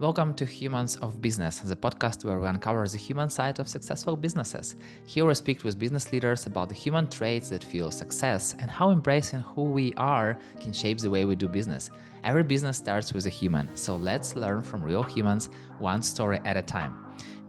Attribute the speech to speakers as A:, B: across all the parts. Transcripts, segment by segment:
A: Welcome to Humans of Business, the podcast where we uncover the human side of successful businesses. Here we speak with business leaders about the human traits that fuel success and how embracing who we are can shape the way we do business. Every business starts with a human, so let's learn from real humans, one story at a time.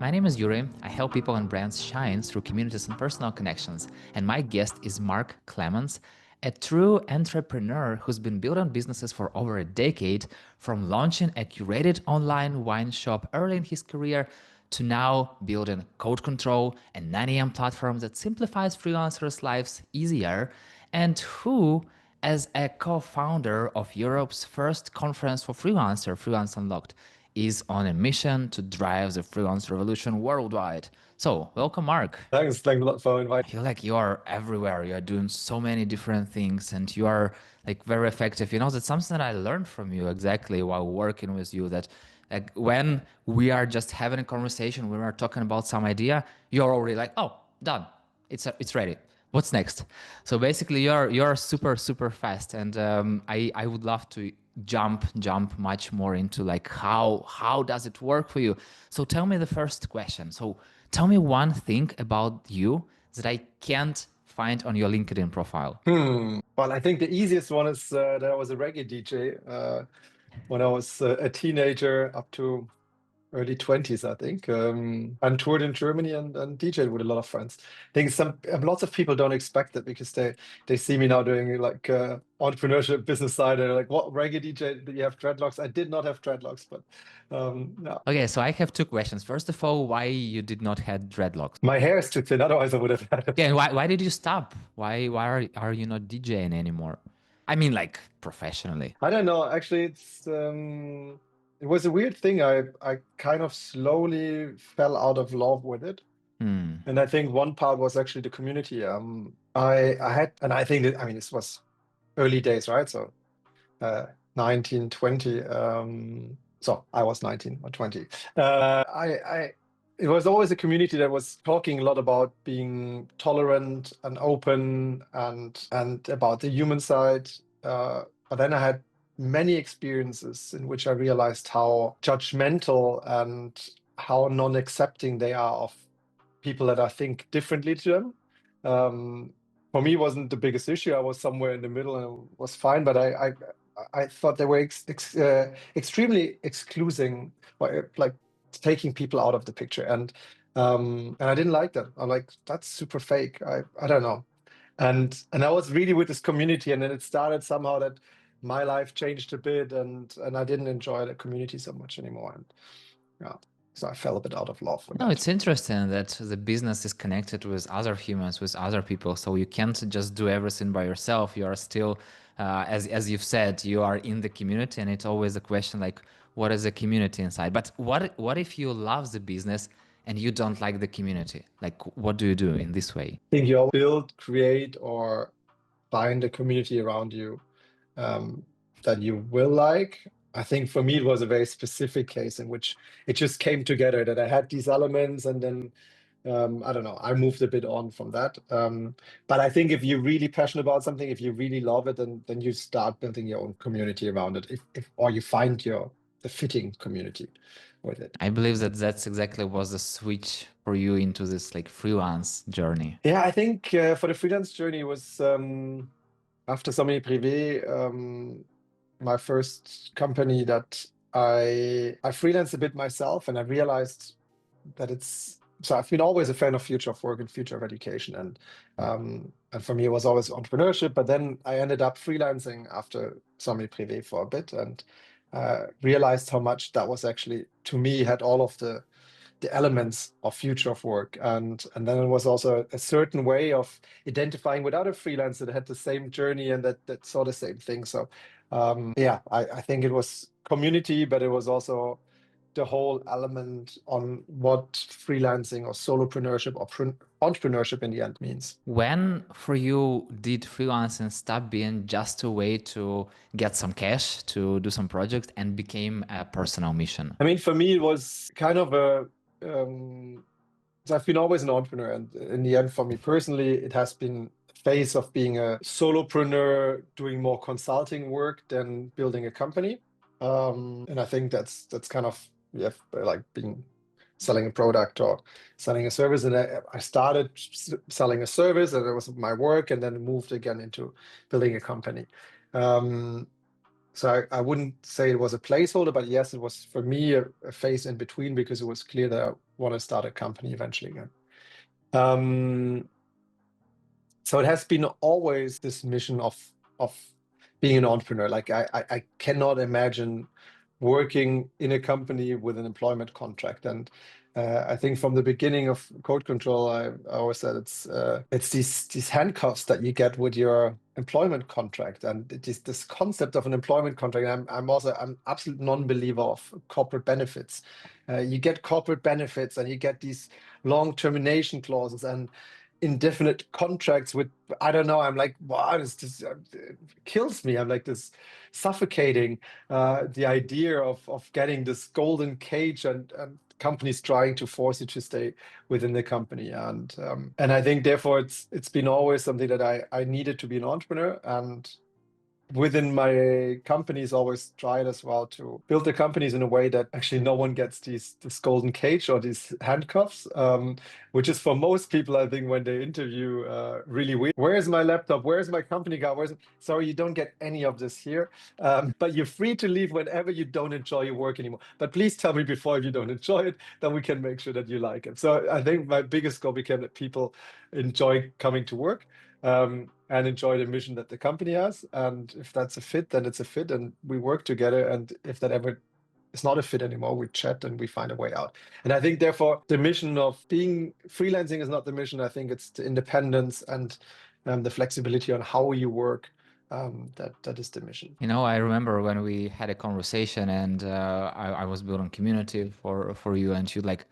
A: My name is Yuri. I help people and brands shine through communities and personal connections. And my guest is Marc Clemens, a true entrepreneur who's been building businesses for over a decade, from launching a curated online wine shop early in his career to now building Code Control, a 9 a.m. platform that simplifies freelancers' lives easier, and who, as a co-founder of Europe's first conference for freelancer, Freelance Unlocked, is on a mission to drive the freelance revolution worldwide. So, welcome, Marc.
B: Thanks a lot for
A: I
B: inviting.
A: feel like you are everywhere. You are doing so many different things and you are like very effective. You know, that's something that I learned from you exactly while working with you, that like when we are just having a conversation, when we're talking about some idea, you're already like, oh, done. It's ready. What's next? So basically you're super fast. And I would love to jump much more into like how does it work for you. So tell me the first question. So tell me one thing about you that I can't find on your LinkedIn profile.
B: Well, I think the easiest one is that I was a reggae DJ when I was a teenager up to early 20s, I think, and toured in Germany and DJed with a lot of friends. I think lots of people don't expect it because they see me now doing like entrepreneurship business side. They're like, what, reggae DJ? Did you have dreadlocks? I did not have dreadlocks, but no.
A: Okay, so I have two questions. First of all, why you did not have dreadlocks?
B: My hair is too thin, otherwise I would have had it.
A: Okay, and why did you stop? Why are you not DJing anymore? I mean, like professionally.
B: I don't know. Actually, it was a weird thing. I kind of slowly fell out of love with it. And I think one part was actually the community. I had, and I think that, I mean, this was early days, right? So 19, 20. So I was 19 or 20. It was always a community that was talking a lot about being tolerant and open and about the human side. But then I had many experiences in which I realized how judgmental and how non-accepting they are of people that I think differently to them. For me, it wasn't the biggest issue. I was somewhere in the middle and it was fine. But I thought they were extremely excluding, like taking people out of the picture, and I didn't like that. I'm like, that's super fake. I don't know, and I was really with this community, and then it started somehow that my life changed a bit, and I didn't enjoy the community so much anymore, and yeah. So I fell a bit out of love with
A: No,
B: that.
A: it's interesting that the business is connected with other humans, with other people. So you can't just do everything by yourself. You are still, as you've said, you are in the community, and it's always a question like, what is the community inside? But what if you love the business and you don't like the community? Like, what do you do in this way?
B: I think you build, create, or find a community around you that you will like. I think for me, it was a very specific case in which it just came together that I had these elements, and then I don't know, I moved a bit on from that. But I think if you're really passionate about something, if you really love it, then you start building your own community around it, if or you find the fitting community with it.
A: I believe that that's exactly was the switch for you into this like freelance journey.
B: Yeah, I think for the freelance journey was after so many privé, my first company that I freelanced a bit myself, and I realized that so I've been always a fan of future of work and future of education, and for me it was always entrepreneurship. But then I ended up freelancing after so many privé for a bit, and realized how much that was actually, to me, had all of the elements of future of work, and then it was also a certain way of identifying with other freelancers that had the same journey and that saw the same thing. So yeah, I think it was community, but it was also the whole element on what freelancing or solopreneurship or entrepreneurship in the end means.
A: When for you did freelancing stop being just a way to get some cash to do some projects and became a personal mission?
B: I mean, for me, it was kind of so I've been always an entrepreneur, and in the end, for me personally, it has been a phase of being a solopreneur, doing more consulting work than building a company. And I think that's kind of you have like being selling a product or selling a service. And I started selling a service, and it was my work, and then moved again into building a company. So I wouldn't say it was a placeholder, but yes, it was for me a phase in between, because it was clear that I want to start a company eventually again. So it has been always this mission of being an entrepreneur. Like I cannot imagine working in a company with an employment contract. And I think from the beginning of Code Control, I always said it's these handcuffs that you get with your employment contract, and it is this concept of an employment contract. I'm absolute non-believer of corporate benefits. You get corporate benefits, and you get these long termination clauses and indefinite contracts with, I don't know, I'm like, wow, this it kills me. I'm like this suffocating, the idea of getting this golden cage, and companies trying to force you to stay within the company. And I think therefore it's been always something that I needed to be an entrepreneur. And within my companies, always tried as well to build the companies in a way that actually no one gets this golden cage or these handcuffs, which is for most people, I think, when they interview, really weird. Where's my laptop? Where's my company car? Sorry, you don't get any of this here. But you're free to leave whenever you don't enjoy your work anymore. But please tell me before, if you don't enjoy it, then we can make sure that you like it. So I think my biggest goal became that people enjoy coming to work. And enjoy the mission that the company has. And if that's a fit, then it's a fit, and we work together. And if that ever is not a fit anymore, we chat and we find a way out. And I think therefore the mission of being freelancing is not the mission. I think it's the independence and the flexibility on how you work. That is the mission.
A: You know, I remember when we had a conversation, and I was building community for you, and you're like,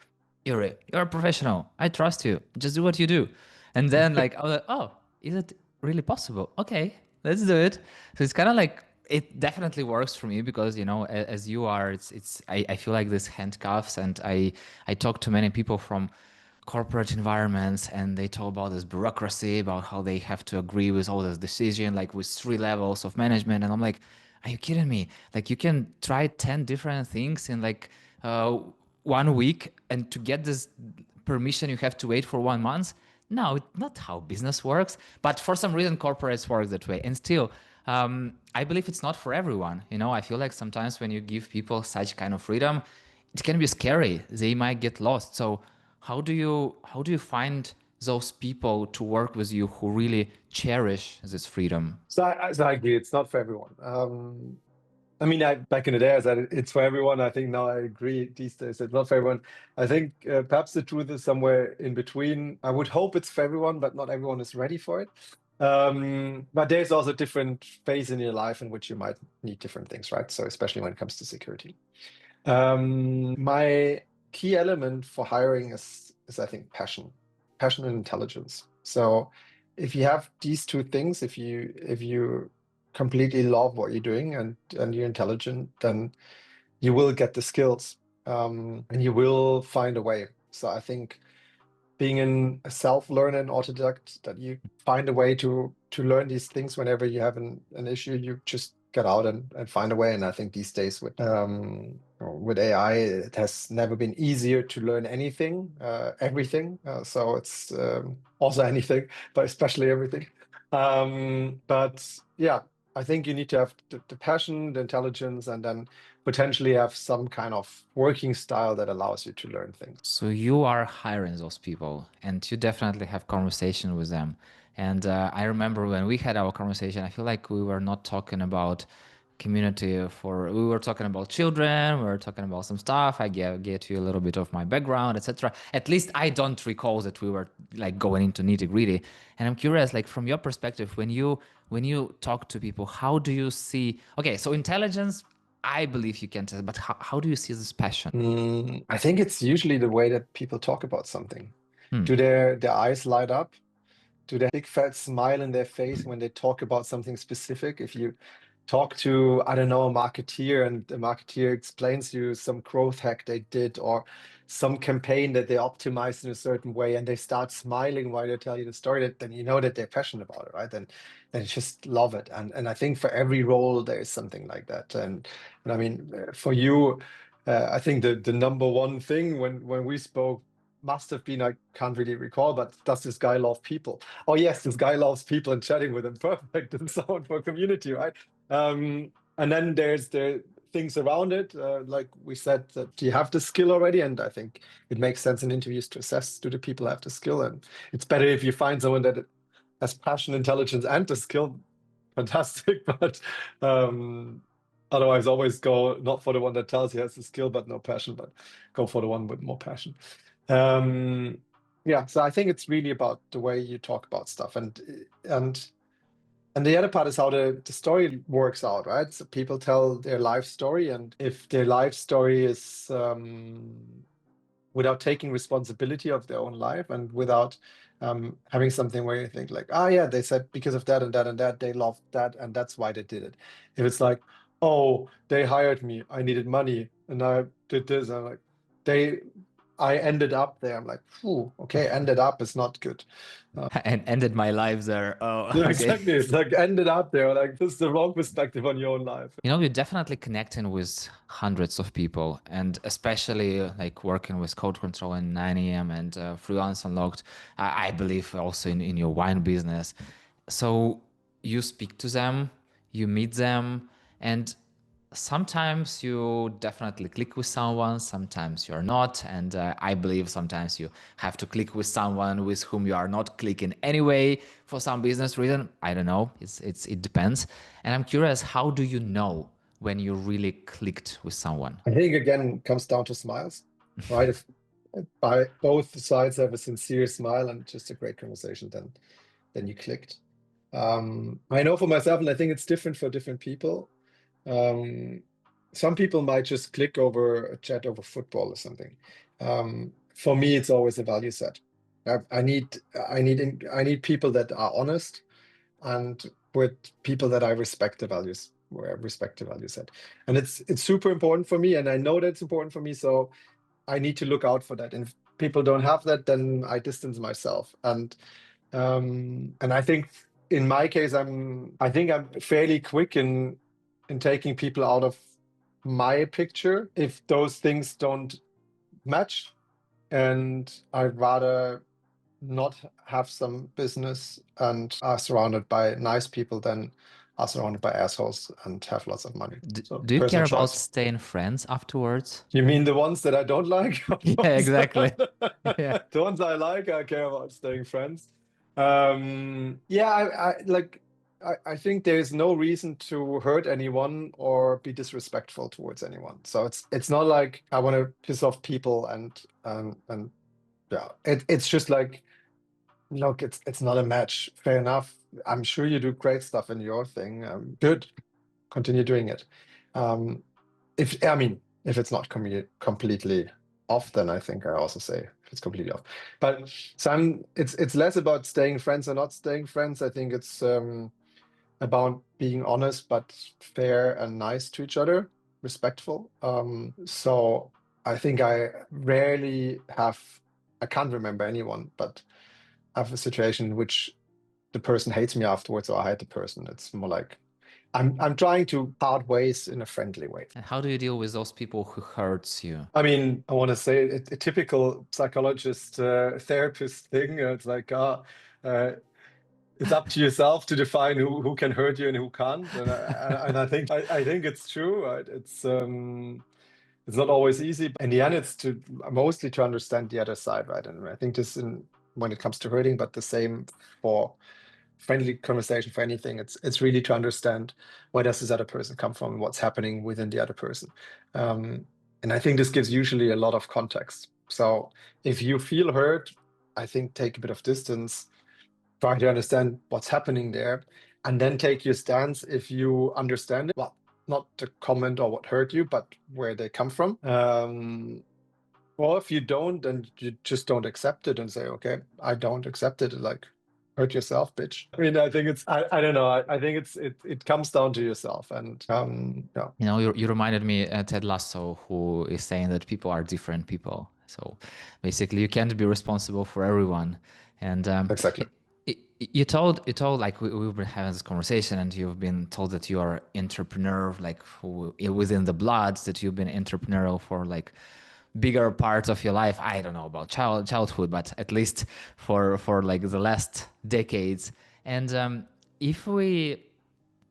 A: you're a professional. I trust you. Just do what you do. And then like I was like, oh, is it really possible? Okay, let's do it. So it's kind of like, it definitely works for me, because you know, as you are, I feel like this handcuffs, and I talk to many people from corporate environments, and they talk about this bureaucracy, about how they have to agree with all this decision, like with 3 levels of management. And I'm like, are you kidding me? Like, you can try 10 different things in like 1 week, and to get this permission you have to wait for 1 month. No, it's not how business works, but for some reason corporates work that way. And still, I believe it's not for everyone. You know, I feel like sometimes when you give people such kind of freedom, it can be scary. They might get lost. So how do you find those people to work with you who really cherish this freedom?
B: So I agree, it's not for everyone. I mean, back in the day, I said it's for everyone. I think now I agree these days it's not for everyone. I think perhaps the truth is somewhere in between. I would hope it's for everyone, but not everyone is ready for it. But there's also different phase in your life in which you might need different things, right? So especially when it comes to security. My key element for hiring is I think passion and intelligence. So if you have these two things, if you completely love what you're doing and you're intelligent, then you will get the skills, and you will find a way. So I think being a self-learner and autodidact, that you find a way to learn these things whenever you have an issue, you just get out and find a way. And I think these days with AI, it has never been easier to learn anything, everything. So it's also anything, but especially everything. But yeah, I think you need to have the passion, the intelligence, and then potentially have some kind of working style that allows you to learn things.
A: So you are hiring those people, and you definitely have conversation with them. And I remember when we had our conversation, I feel like we were not talking about community we were talking about children, we were talking about some stuff. I gave you a little bit of my background, etc. At least I don't recall that we were like going into nitty gritty. And I'm curious, like from your perspective, when you talk to people, how do you see, okay, so intelligence, I believe you can test, but how do you see this passion?
B: I think it's usually the way that people talk about something. Do their eyes light up? Do they have a big fat smile in their face when they talk about something specific? If you talk to, I don't know, a marketeer, and the marketeer explains to you some growth hack they did, or some campaign that they optimized in a certain way, and they start smiling while they tell you the story, then you know that they're passionate about it, right? And just love it. And I think for every role there is something like that. And I mean, for you, I think the number one thing when we spoke must have been, I can't really recall, but does this guy love people? Oh yes, this guy loves people and chatting with them. Perfect and so on for community, right? And then there's the things around it. Like we said, that you have the skill already, and I think it makes sense in interviews to assess, do the people have the skill? And it's better if you find someone that has passion, intelligence, and the skill. Fantastic, but otherwise always go not for the one that tells you has the skill but no passion, but go for the one with more passion. Yeah, so I think it's really about the way you talk about stuff, and the other part is how the story works out, right? So people tell their life story, and if their life story is without taking responsibility of their own life, and without having something where you think like, oh yeah, they said because of that and that and that, they loved that, and that's why they did it. If it's like, oh, they hired me, I needed money, and I did this, and I ended up there. I'm like, phew, okay, ended up is not good.
A: And ended my life there. Oh,
B: Yeah,
A: okay.
B: exactly. It's like ended up there. Like, this is the wrong perspective on your own life.
A: You know, you're definitely connecting with hundreds of people, and especially like working with Code Control and 9am and Freelance Unlocked, I believe also in your wine business. So you speak to them, you meet them, and sometimes you definitely click with someone, sometimes you're not. And I believe sometimes you have to click with someone with whom you are not clicking anyway for some business reason. I don't know. It depends. And I'm curious, how do you know when you really clicked with someone?
B: I think again it comes down to smiles, right? If by both sides have a sincere smile and just a great conversation, then you clicked. I know for myself, and I think it's different for different people. Some people might just click over a chat over football or something. For me, it's always a value set. I need people that are honest, and with people that I respect the values, where I respect the value set. And it's super important for me, and I know that's important for me. So I need to look out for that. And if people don't have that, then I distance myself. And I think in my case, I think I'm fairly quick in taking people out of my picture if those things don't match, and I'd rather not have some business and are surrounded by nice people than are surrounded by assholes and have lots of money. So
A: Do you care
B: personal
A: about
B: choice.
A: staying friends afterwards?
B: You mean the ones that I don't like?
A: Yeah, exactly. Yeah.
B: The ones I like, I care about staying friends. Yeah, I think there is no reason to hurt anyone or be disrespectful towards anyone. So it's not like I want to piss off people, and yeah, it's just like, look, it's not a match. Fair enough. I'm sure you do great stuff in your thing. Good, continue doing it. If it's not completely off, then I think I also say it's completely off. But it's less about staying friends or not staying friends. I think it's about being honest but fair and nice to each other, respectful. So I think I can't remember anyone, but I have a situation in which the person hates me afterwards, or I hate the person. It's more like I'm trying to part ways in a friendly way.
A: And how do you deal with those people who hurts you?
B: I mean, I want to say a typical psychologist, therapist thing. It's like, it's up to yourself to define who can hurt you and who can't. And I think it's true. Right? It's not always easy. But in the end, it's mostly to understand the other side, right? And I think when it comes to hurting, but the same for friendly conversation, for anything. It's really to understand where does this other person come from, what's happening within the other person. And I think this gives usually a lot of context. So if you feel hurt, I think take a bit of distance, try to understand what's happening there, and then take your stance if you understand it. Well, not the comment or what hurt you, but where they come from. Or if you don't, then you just don't accept it and say, okay, I don't accept it. Like, hurt yourself, bitch. I mean, I think I don't know. I think it comes down to yourself. And yeah.
A: You know, you reminded me Ted Lasso, who is saying that people are different people. So basically, you can't be responsible for everyone. And
B: Exactly.
A: You told like we've been having this conversation, and you've been told that you are entrepreneur, like within the blood, that you've been entrepreneurial for like bigger parts of your life. I don't know about childhood, but at least for like the last decades. And if we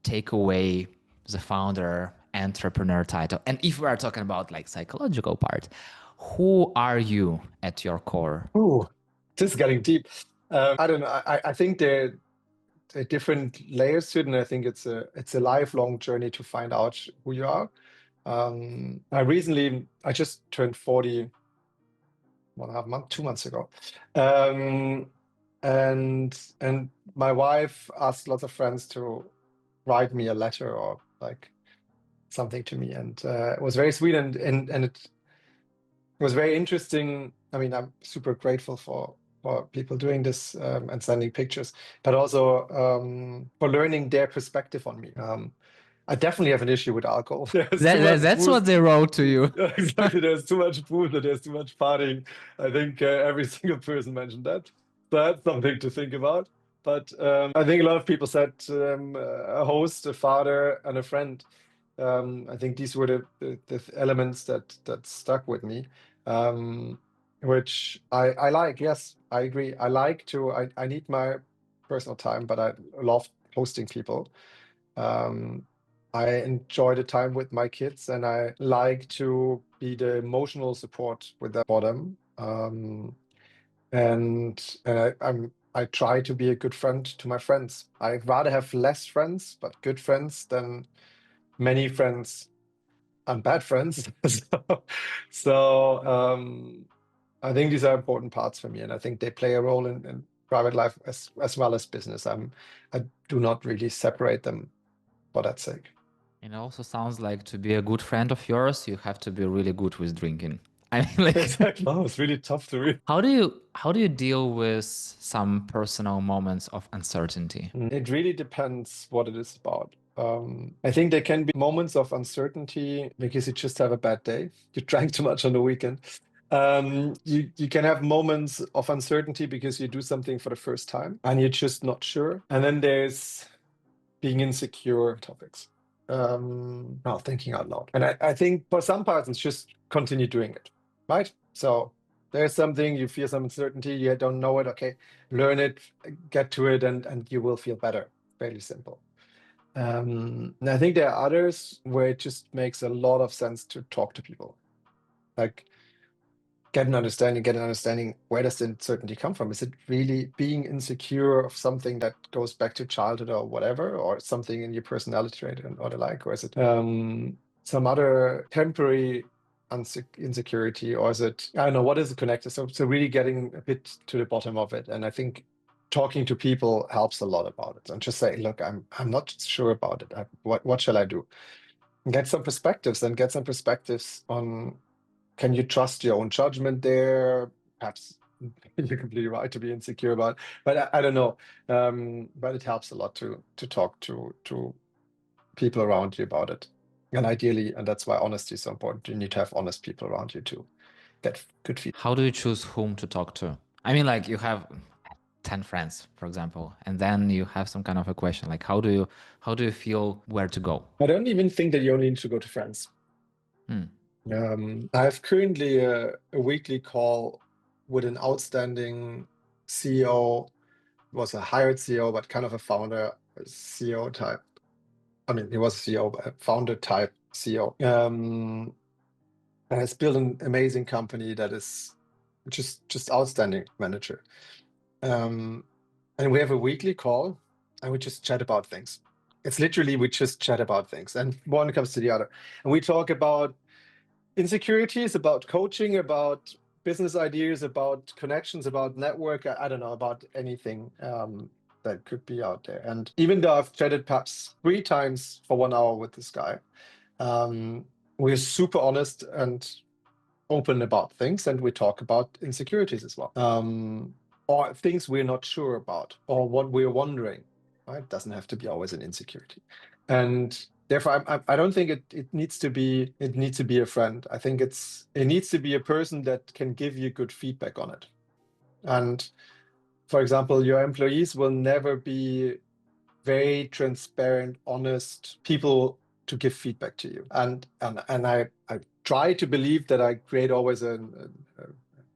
A: take away the founder entrepreneur title, and if we are talking about like psychological part, who are you at your core?
B: Ooh, this is getting deep. I don't know. I think there are different layers to it, and I think it's a lifelong journey to find out who you are. I just turned 40 1.5 months, 2 months ago. And my wife asked lots of friends to write me a letter or like something to me, and it was very sweet, and it was very interesting. I mean, I'm super grateful for people doing this and sending pictures, but also for learning their perspective on me. I definitely have an issue with alcohol.
A: That's what they wrote to you.
B: Exactly. There's too much booze and there's too much partying. I think every single person mentioned that. That's something to think about. But I think a lot of people said a host, a father, and a friend. I think these were the elements that stuck with me, which I like. Yes, I agree. I need my personal time, but I love hosting people. I enjoy the time with my kids, and I like to be the emotional support for them. I try to be a good friend to my friends. I'd rather have less friends, but good friends, than many friends and bad friends. So I think these are important parts for me, and I think they play a role in private life as well as business. I do not really separate them for that sake.
A: It also sounds like to be a good friend of yours, you have to be really good with drinking. I mean, like,
B: exactly. Oh, it's really tough to read.
A: How do you deal with some personal moments of uncertainty?
B: It really depends what it is about. I think there can be moments of uncertainty because you just have a bad day. You drank too much on the weekend. You can have moments of uncertainty because you do something for the first time and you're just not sure. And then there's being insecure topics. Well, thinking out loud. And I think for some parts, it's just continue doing it, right? So there's something, you feel some uncertainty, you don't know it, okay, learn it, get to it, and you will feel better. Fairly simple. And I think there are others where it just makes a lot of sense to talk to people. Like get an understanding, where does the uncertainty come from? Is it really being insecure of something that goes back to childhood or whatever, or something in your personality trait or the like, or is it some other temporary insecurity, or is it, I don't know, what is the connector? So really getting a bit to the bottom of it. And I think talking to people helps a lot about it, and just say, look, I'm not sure about it. What shall I do? And get some perspectives on, can you trust your own judgment there? Perhaps you're completely right to be insecure about, but I don't know. But it helps a lot to talk to people around you about it. And ideally, and that's why honesty is so important, you need to have honest people around you to get good feedback.
A: How do you choose whom to talk to? I mean, like you have 10 friends, for example, and then you have some kind of a question, like how do you feel where to go?
B: I don't even think that you only need to go to friends. I have currently a weekly call with an outstanding CEO, was a hired CEO, but kind of a founder, CEO type. I mean, he was a CEO, but a founder type CEO. And has built an amazing company that is just outstanding manager. And we have a weekly call and we just chat about things. It's literally, we just chat about things, and one comes to the other. And we talk about insecurities, about coaching, about business ideas, about connections, about network. I don't know, about anything that could be out there. And even though I've chatted perhaps 3 times for 1 hour with this guy, we're super honest and open about things, and we talk about insecurities as well, or things we're not sure about, or what we're wondering. Right? It doesn't have to be always an insecurity, and therefore I don't think it needs to be a friend. I think it needs to be a person that can give you good feedback on it. And for example, your employees will never be very transparent, honest people to give feedback to you. And I try to believe that I create always a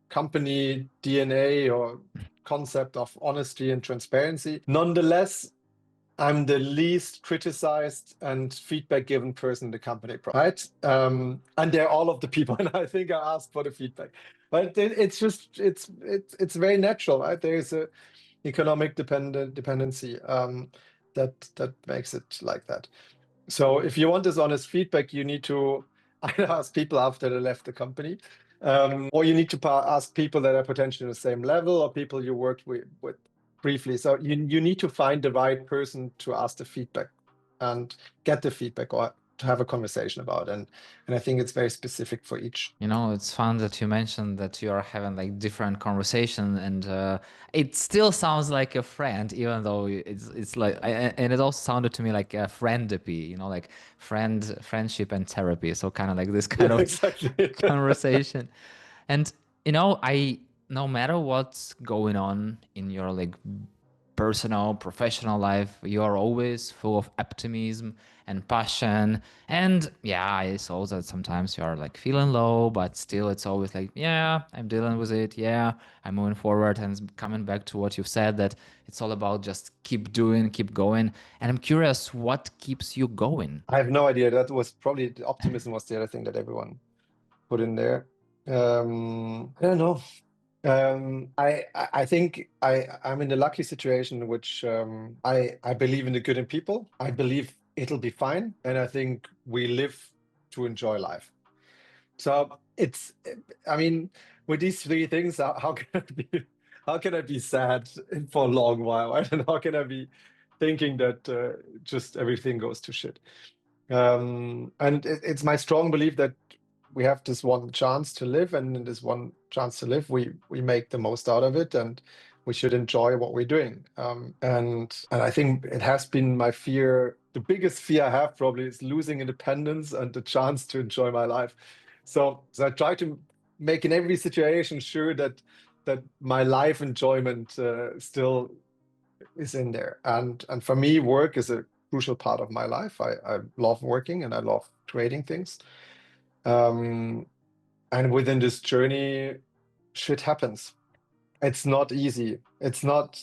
B: company DNA or concept of honesty and transparency. Nonetheless, I'm the least criticized and feedback given person in the company, right? And they're all of the people, and I think I asked for the feedback. But it's just it's very natural, right? There is a economic dependency that makes it like that. So if you want this honest feedback, you need to either ask people after they left the company, or you need to ask people that are potentially on the same level, or people you worked with briefly. So you need to find the right person to ask the feedback and get the feedback, or to have a conversation about. And I think it's very specific for each.
A: You know, it's fun that you mentioned that you are having like different conversation, and it still sounds like a friend, even though it's like, and it also sounded to me like a friendipy, you know, like friendship and therapy. So kind of like this kind of
B: Exactly.
A: conversation. And you know, no matter what's going on in your like personal, professional life, you are always full of optimism and passion. And yeah, I saw that sometimes you are like feeling low, but still it's always like, yeah, I'm dealing with it. Yeah, I'm moving forward. And coming back to what you've said, that it's all about just keep doing, keep going. And I'm curious, what keeps you going?
B: I have no idea. That was probably the optimism was the other thing that everyone put in there. I don't know. I think I'm in a lucky situation in which I believe in the good in people. I believe it'll be fine, and I think we live to enjoy life. So it's, I mean, with these three things, how can I be sad for a long while? Right? And how can I be thinking that just everything goes to shit? And it's my strong belief that we have this one chance to live, and in this one chance to live, we make the most out of it, and we should enjoy what we're doing. And I think it has been my fear. The biggest fear I have probably is losing independence and the chance to enjoy my life. So I try to make in every situation sure that my life enjoyment still is in there. And for me, work is a crucial part of my life. I love working and I love creating things. And within this journey, shit happens. It's not easy. It's not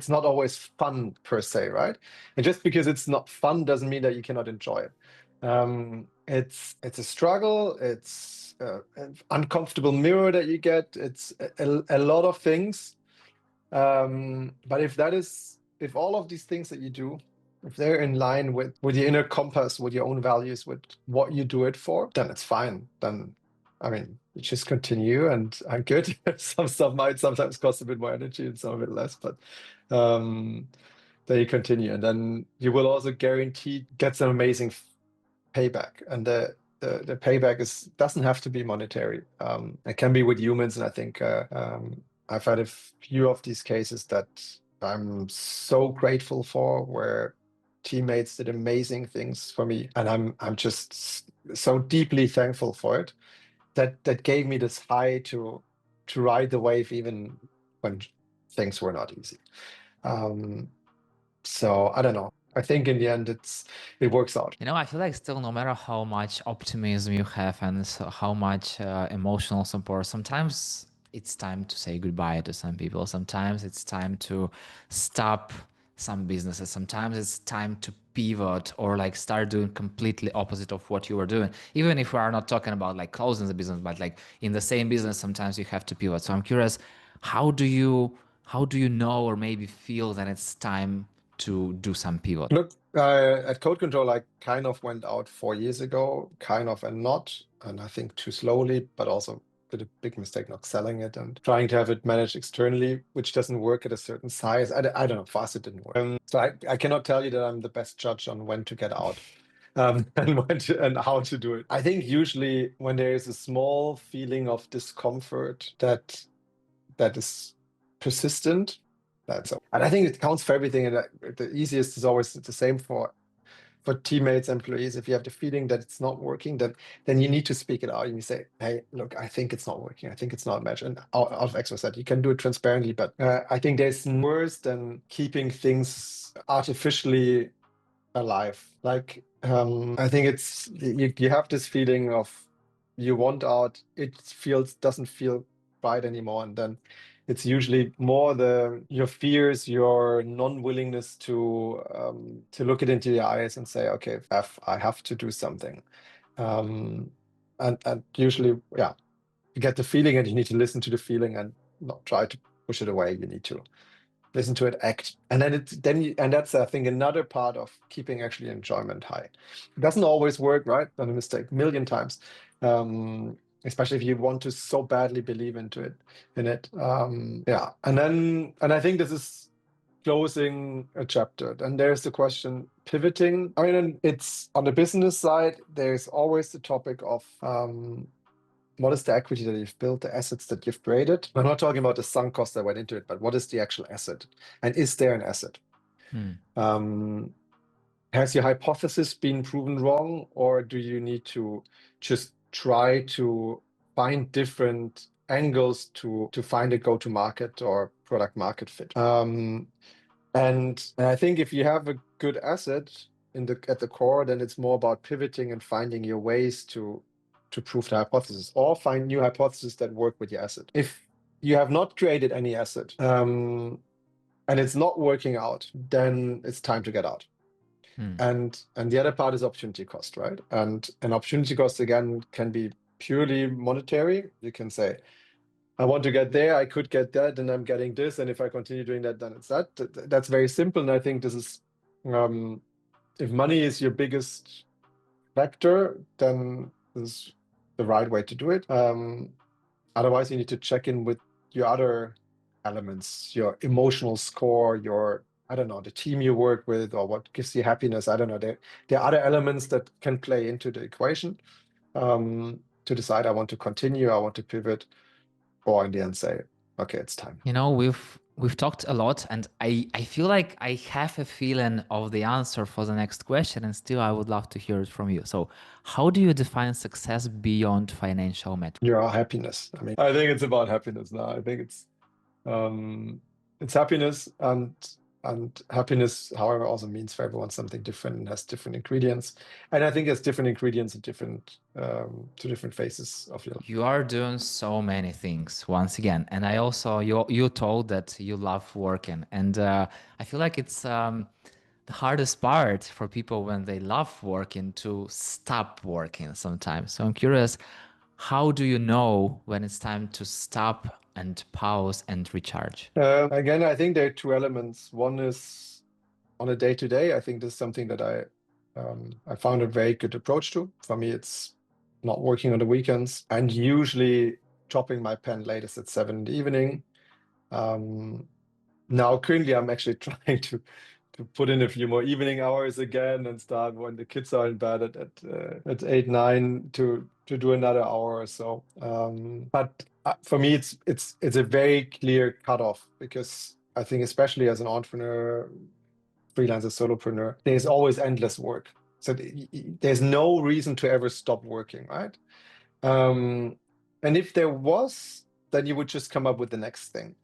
B: always fun per se, right? And just because it's not fun doesn't mean that you cannot enjoy it. It's a struggle. It's an uncomfortable mirror that you get. It's a lot of things. But if all of these things that you do, if they're in line with your inner compass, with your own values, with what you do it for, then it's fine. Then, I mean, you just continue, and I'm good. Some stuff might sometimes cost a bit more energy and some of it less, but then you continue, and then you will also guarantee get some amazing payback. And the payback doesn't have to be monetary. It can be with humans, and I think I've had a few of these cases that I'm so grateful for, where teammates did amazing things for me, and I'm just so deeply thankful for it. That gave me this high to ride the wave even when things were not easy. So I don't know. I think in the end it works out.
A: You know, I feel like still, no matter how much optimism you have and so how much emotional support, sometimes it's time to say goodbye to some people. Sometimes it's time to stop some businesses. Sometimes it's time to pivot or like start doing completely opposite of what you were doing. Even if we are not talking about like closing the business, but like in the same business, sometimes you have to pivot. So I'm curious, how do you know or maybe feel that it's time to do some pivot?
B: Look, at Code Control, I kind of went out 4 years ago, kind of and not, and I think too slowly, but also did a big mistake not selling it and trying to have it managed externally, which doesn't work at a certain size. I don't know, for us it didn't work. So I cannot tell you that I'm the best judge on when to get out. And and how to do it. I think usually when there is a small feeling of discomfort that is persistent, and I think it counts for everything. And the easiest is always the same for for teammates, employees, if you have the feeling that it's not working, then you need to speak it out and you say, hey, look, I think it's not working. I think it's not a match. And out of exercise, you can do it transparently, but I think there's worse than keeping things artificially alive. Like, I think it's, you have this feeling of you want out, it doesn't feel right anymore. And then it's usually more your fears, your non-willingness to look it into the eyes and say, okay, I have to do something. And usually, yeah, you get the feeling and you need to listen to the feeling and not try to push it away. You need to listen to it, act. And then that's, I think, another part of keeping actually enjoyment high. It doesn't always work, right? Done a mistake a million times. Especially if you want to so badly believe in it. Yeah. And I think this is closing a chapter. And there's the question, pivoting. I mean, it's on the business side, there's always the topic of what is the equity that you've built, the assets that you've created? I'm not talking about the sunk cost that went into it, but what is the actual asset? And is there an asset? Has your hypothesis been proven wrong, or do you need to just try to find different angles to find a go-to-market or product market fit? And I think if you have a good asset at the core, then it's more about pivoting and finding your ways to prove the hypothesis or find new hypotheses that work with your asset. If you have not created any asset and it's not working out, then it's time to get out. And the other part is opportunity cost, right? And an opportunity cost, again, can be purely monetary. You can say, I want to get there, I could get that, and I'm getting this. And if I continue doing that, then it's that. That's very simple. And I think this is, if money is your biggest factor, then this is the right way to do it. Otherwise, you need to check in with your other elements, your emotional score, I don't know, the team you work with, or what gives you happiness. I don't know. There are other elements that can play into the equation to decide I want to continue, I want to pivot, or in the end say, okay, it's time.
A: We've talked a lot, and I feel like I have a feeling of the answer for the next question, and still I would love to hear it from you. So how do you define success beyond financial metrics?
B: Your happiness. I mean, I think it's about happiness now. I think it's happiness, and happiness, however, also means for everyone something different and has different ingredients. And I think there's different ingredients at different to different phases of your life.
A: You are doing so many things once again, and I also you told that you love working, and I feel like it's the hardest part for people when they love working to stop working sometimes. So I'm curious, how do you know when it's time to stop and pause and recharge?
B: Again, I think there are two elements. One is on a day-to-day. I think this is something that I found a very good approach to. For me, it's not working on the weekends and usually dropping my pen latest at 7 in the evening. Now, currently, I'm actually trying to put in a few more evening hours again and start when the kids are in bed at 8, 9 to do another hour or so. But for me, it's a very clear cutoff, because I think especially as an entrepreneur, freelancer, solopreneur, there's always endless work. So there's no reason to ever stop working, right? And if there was, then you would just come up with the next thing.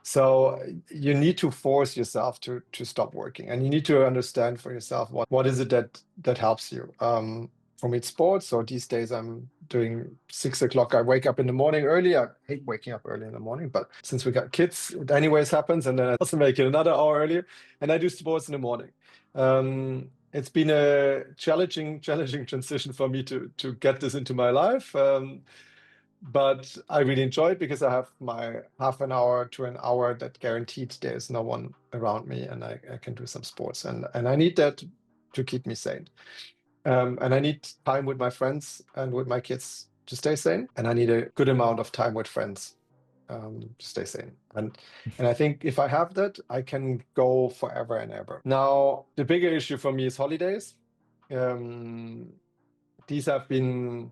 B: So you need to force yourself to stop working, and you need to understand for yourself what is it that helps you. For me, it's sports. So these days I'm doing 6 o'clock. I wake up in the morning early. I hate waking up early in the morning, but since we got kids, it anyways happens. And then I also make it another hour earlier, and I do sports in the morning. It's been a challenging transition for me to get this into my life. But I really enjoy it because I have my half an hour to an hour that guaranteed there's no one around me, and I can do some sports. And I need that to keep me sane. And I need time with my friends and with my kids to stay sane. And I need a good amount of time with friends to stay sane. And I think if I have that, I can go forever and ever. Now, the bigger issue for me is holidays. These have been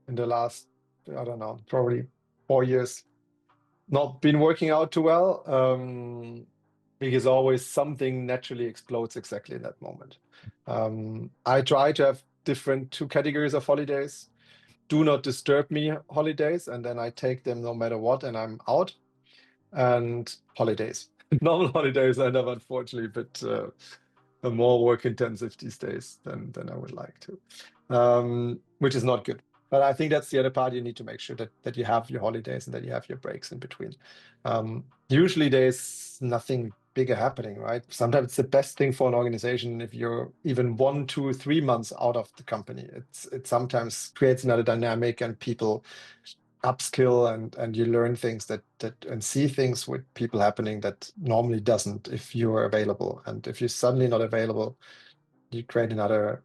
B: in the last, I don't know, probably 4 years, not been working out too well, because always something naturally explodes exactly in that moment. I try to have different 2 categories of holidays. Do not disturb me holidays, and then I take them no matter what, and I'm out. And holidays. Normal holidays I have, unfortunately, but more work intensive these days than I would like to, which is not good. But I think that's the other part. You need to make sure that you have your holidays and that you have your breaks in between. Usually there's nothing bigger happening, right? Sometimes it's the best thing for an organization if you're even 1, 2, 3 months out of the company. It sometimes creates another dynamic, and people upskill, and you learn things that and see things with people happening that normally doesn't if you're available. And if you're suddenly not available, you create another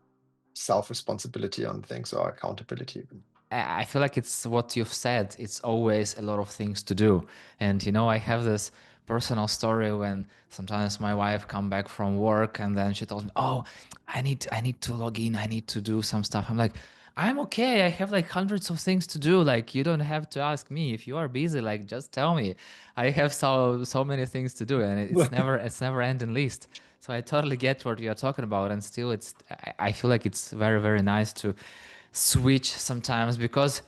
B: self-responsibility on things, or accountability.
A: I feel like it's what you've said. It's always a lot of things to do. And, I have this personal story when sometimes my wife come back from work and then she tells me, oh, I need to log in. I need to do some stuff. I'm like, I'm okay. I have like hundreds of things to do. Like, you don't have to ask me. If you are busy, like, just tell me. I have so many things to do, and it's never ending list. So I totally get what you're talking about. And still I feel like it's very, very nice to switch sometimes, because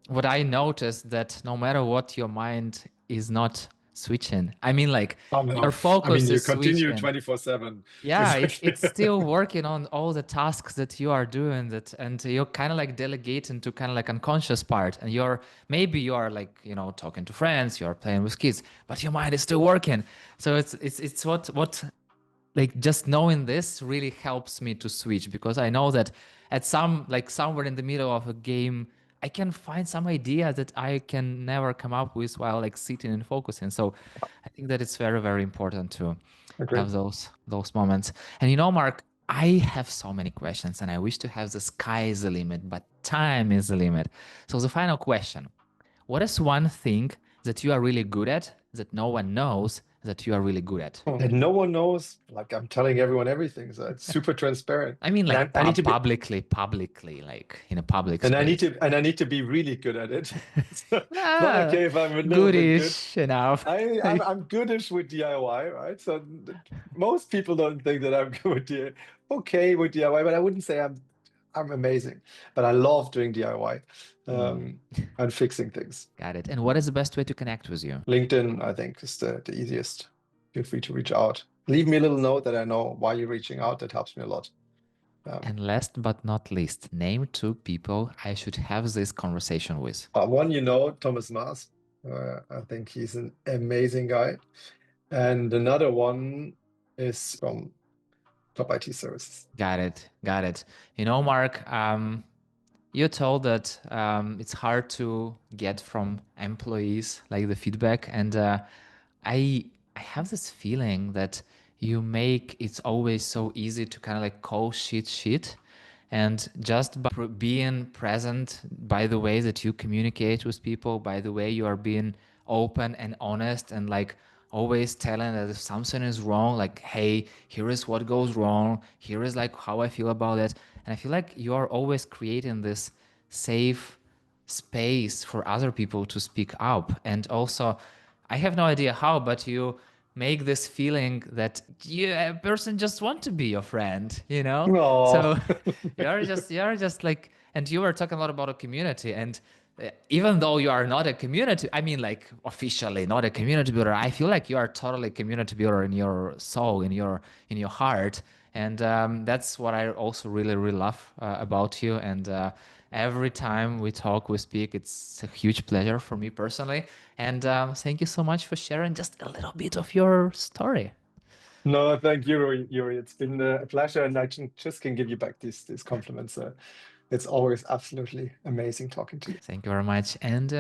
A: what I noticed that no matter what, your mind is not switching. I mean, like,
B: Oh,
A: your
B: no. I
A: focus
B: mean, you
A: is
B: continue
A: switching.
B: 24/7.
A: Yeah,
B: Exactly.
A: it's still working on all the tasks that you are doing, that, and you're kind of like delegating to kind of like unconscious part, and maybe you are like, talking to friends, you're playing with kids, but your mind is still working. So it's what like, just knowing this really helps me to switch, because I know that at somewhere in the middle of a game, I can find some idea that I can never come up with while like sitting and focusing. So I think that it's very, very important to
B: Agreed.
A: have those moments. And Mark, I have so many questions, and I wish to have the sky is the limit, but time is the limit. So the final question: what is one thing that you are really good at that no one knows that you are really good at?
B: And no one knows, like, I'm telling everyone everything, so it's super transparent.
A: I mean,
B: And
A: like,
B: I need to be
A: publicly, like in a public
B: and
A: space.
B: I need to be really good at it. So it's not
A: Ah,
B: okay if I'm a little bit good.
A: goodish enough.
B: I'm goodish with DIY, right? So most people don't think that I'm good with okay with DIY, but I wouldn't say I'm amazing. But I love doing DIY, and fixing things.
A: Got it. And what is the best way to connect with you?
B: LinkedIn, I think, is the easiest. Feel free to reach out. Leave me a little note that I know why you're reaching out. That helps me a lot.
A: And last but not least, name 2 people I should have this conversation with.
B: One, Thomas Maas. I think he's an amazing guy. And another one is from Top IT Services.
A: Got it. Mark, you told that it's hard to get from employees like the feedback, and I have this feeling that you make it's always so easy to kind of like call shit, and just by being present, by the way that you communicate with people, by the way you are being open and honest, and like always telling that if something is wrong, like, hey, here is what goes wrong, here is like how I feel about it. And I feel like you are always creating this safe space for other people to speak up. And also, I have no idea how, but you make this feeling that a person just want to be your friend,
B: Oh,
A: So you're just like, and you were talking a lot about a community, and even though you are not a community, I mean, like, officially not a community builder, I feel like you are totally a community builder in your soul, in your heart. And that's what I also really, really love about you. And every time we speak, it's a huge pleasure for me personally. And thank you so much for sharing just a little bit of your story.
B: no, thank you, Yuri. It's been a pleasure, and I just can give you back these compliments. It's always absolutely amazing talking to you.
A: Thank you very much. And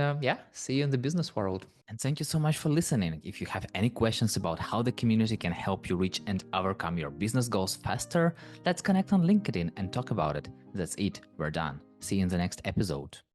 A: see you in the business world. And thank you so much for listening. If you have any questions about how the community can help you reach and overcome your business goals faster, let's connect on LinkedIn and talk about it. That's it. We're done. See you in the next episode.